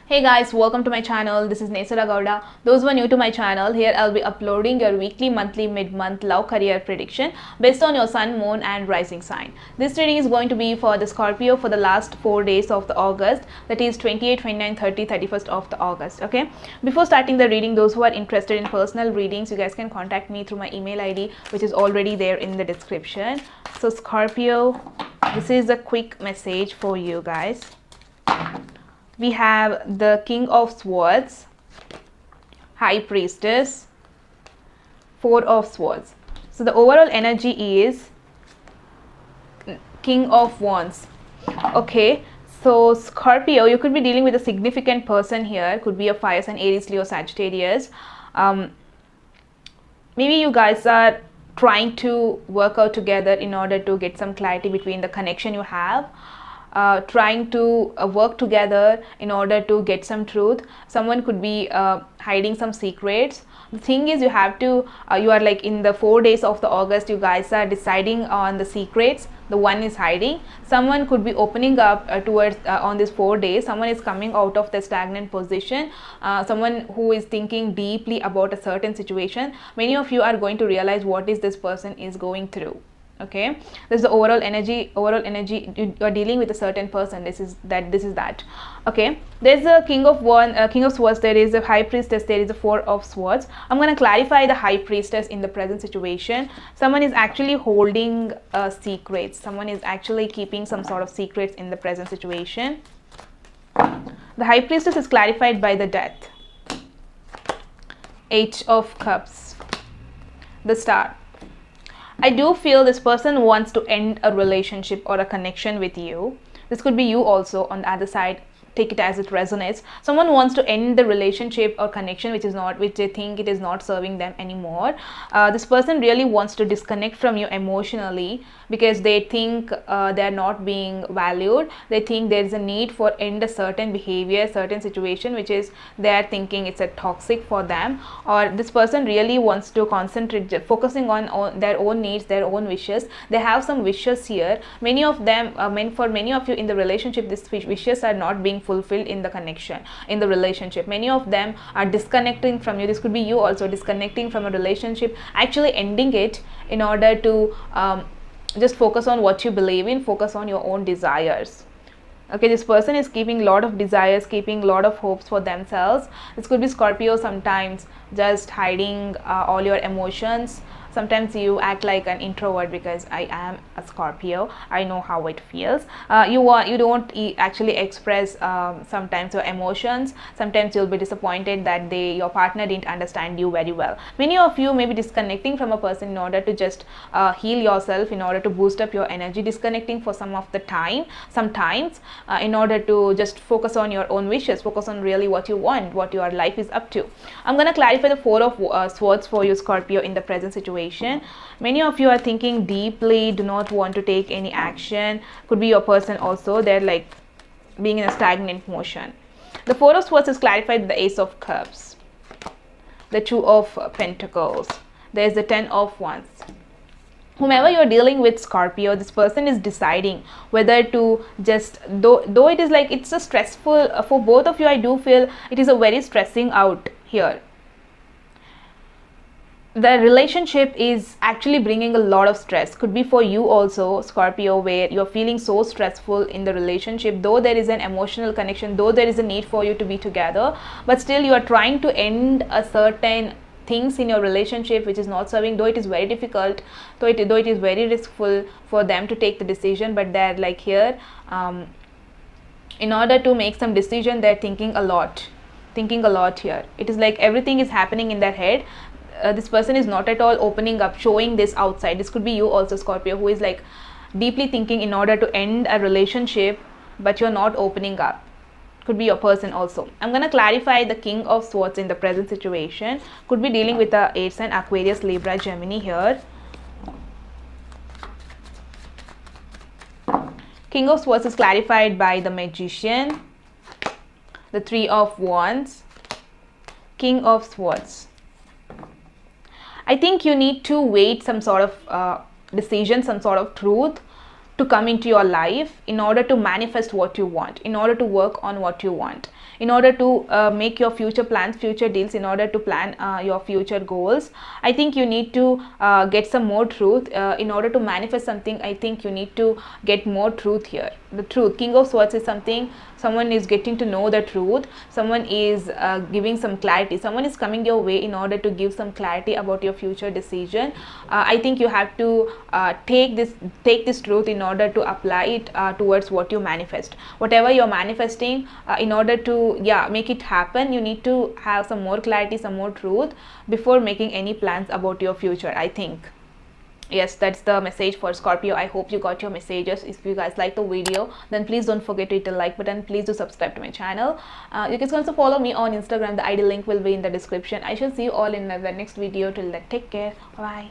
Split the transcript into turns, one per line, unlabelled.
Hey guys, welcome to my channel. This is Nesara Gowda. Those who are new to my channel, here I'll be uploading your weekly, monthly, mid-month love career prediction based on your sun, moon and rising sign. This reading is going to be for the Scorpio for the last 4 days of the August, that is 28, 29, 30, 31st of the August. Okay. Before starting the reading, those who are interested in personal readings, you guys can contact me through my email ID, which is already there in the description. So Scorpio, this is a quick message for you guys. We have the King of Swords, High Priestess, Four of Swords. So the overall energy is King of Wands. Okay, so Scorpio, you could be dealing with a significant person here. Could be a fire sign, Aries, Leo, Sagittarius. Maybe you guys are trying to work out together in order to get some clarity between the connection you have. Trying to work together in order to get some truth. Someone could be hiding some secrets. The thing is, you have to you are like in the 4 days of the August, you guys are deciding on the secrets the one is hiding. Someone could be opening up towards on these 4 days. Someone is coming out of the stagnant position. Someone who is thinking deeply about a certain situation. Many of you are going to realize what is this person is going through. Okay, this is the overall energy. You are dealing with a certain person. This is that. Okay, there's a King of Swords. There is a High Priestess. There is a Four of Swords. I'm going to clarify the High Priestess in the present situation. Someone is actually holding secrets. Someone is actually keeping some sort of secrets in the present situation. The High Priestess is clarified by the Death, Eight of Cups, the Star. I do feel this person wants to end a relationship or a connection with you. This could be you also on the other side. Take it as it resonates. Someone wants to end the relationship or connection which they think it is not serving them anymore. This person really wants to disconnect from you emotionally because they think they are not being valued. They think there is a need for end a certain behavior, certain situation which is they are thinking it's a toxic for them, or this person really wants to concentrate, focusing on their own needs, their own wishes. They have some wishes here. Many of them, for many of you in the relationship, these wishes are not being fulfilled in the connection, in the relationship. Many of them are disconnecting from you. This could be you also disconnecting from a relationship, actually ending it in order to just focus on what you believe in, focus on your own desires. Okay, this person is keeping a lot of desires, keeping a lot of hopes for themselves. This could be Scorpio, sometimes just hiding all your emotions. Sometimes you act like an introvert because I am a Scorpio. I know how it feels. You don't actually express sometimes your emotions. Sometimes you'll be disappointed that your partner didn't understand you very well. Many of you may be disconnecting from a person in order to just heal yourself, in order to boost up your energy. Disconnecting for some of the time, sometimes in order to just focus on your own wishes, focus on really what you want, what your life is up to. I'm going to clarify the Four of Swords for you, Scorpio, in the present situation. Many of you are thinking deeply, do not want to take any action. Could be your person also. They're like being in a stagnant motion. The Four of Swords is clarified with the Ace of Cups, the Two of Pentacles. There's the Ten of Wands. Whomever you're dealing with, Scorpio, this person is deciding whether to just, though it is like it's a stressful for both of you. I do feel it is a very stressing out here. The relationship is actually bringing a lot of stress. Could be for you also, Scorpio, where you're feeling so stressful in the relationship. Though there is an emotional connection, though there is a need for you to be together, but still you are trying to end a certain things in your relationship which is not serving. Though it is very difficult, though it is very riskful for them to take the decision, but they're like here in order to make some decision, they're thinking a lot here. It is like everything is happening in their head. This person is not at all opening up, showing this outside. This could be you also, Scorpio, who is like deeply thinking in order to end a relationship, but you're not opening up. Could be your person also. I'm going to clarify the King of Swords in the present situation. Could be dealing with the air sign Aquarius, Libra, Gemini here. King of Swords is clarified by the Magician, the Three of Wands, King of Swords. I think you need to wait some sort of decision, some sort of truth. to come into your life in order to manifest what you want, in order to work on what you want, in order to make your future plans, future deals, in order to plan your future goals. I think you need to get some more truth in order to manifest something. I think you need to get more truth here. The truth, King of Swords is something, someone is getting to know the truth, someone is giving some clarity, someone is coming your way in order to give some clarity about your future decision. I think you have to take this truth in order to apply it towards what you manifest, whatever you're manifesting. In order to make it happen, you need to have some more clarity, some more truth before making any plans about your future, I think. Yes, that's the message for Scorpio. I hope you got your messages. If you guys like the video, then please don't forget to hit the like button. Please do subscribe to my channel. You can also follow me on Instagram. The ID link will be in the description. I shall see you all in the next video. Till then, take care. Bye.